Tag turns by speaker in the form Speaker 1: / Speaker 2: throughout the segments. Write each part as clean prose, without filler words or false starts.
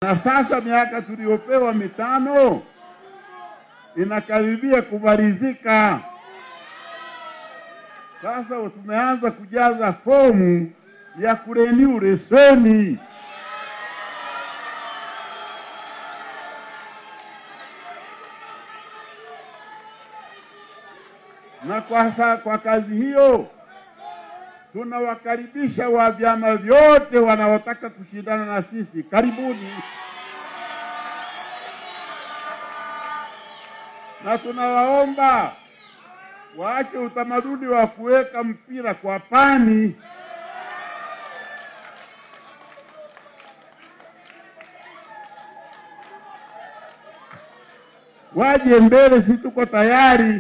Speaker 1: Na sasa miaka tuliopewa mitano inakaribia kumalizika. Sasa tumeanza kujaza fomu ya kurenew leseni. Na kwa kazi hiyo tunawakaribisha wa vyama vyote wanaotaka kushindana na sisi. Karibuni. Na tunawaomba waache utamaduni wa kuweka mpira kwa pani. Waje mbele, si tuko tayari.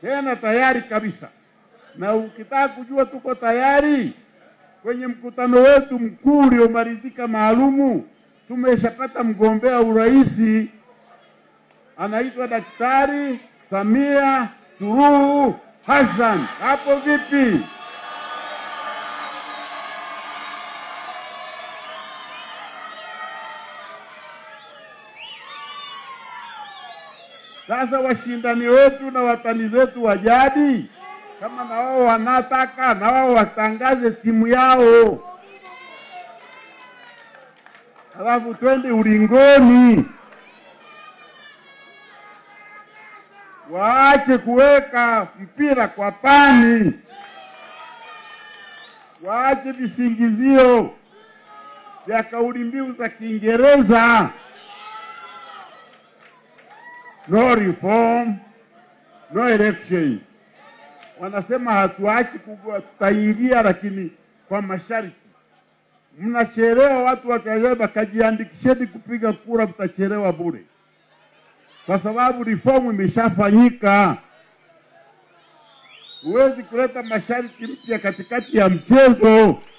Speaker 1: Tena tayari kabisa. Na ukitaka kujua tuko tayari, kwenye mkutano wetu mkuu uliomalizika maalumu, tumeshapata mgombea urais, anaitwa Daktari Samia Suluhu Hassan. Hapo vipi? Sasa washindani wetu na watani zetu wa jadi, kama na wao wanataka, na wao watangaze timu yao, halafu twende ulingoni. Waache kuweka mpira kwa pani. Waache visingizio vya kauli mbiu za Kiingereza. No reform, no election. Wanasema hatuachi kugua, tutaingia lakini kwa masharti. Mnachelewa, watu watasema kajiandikisheni kupiga kura, mtachelewa bure. Kwa sababu reform imeshafanyika. Huwezi kuleta masharti mpya katikati ya mchezo.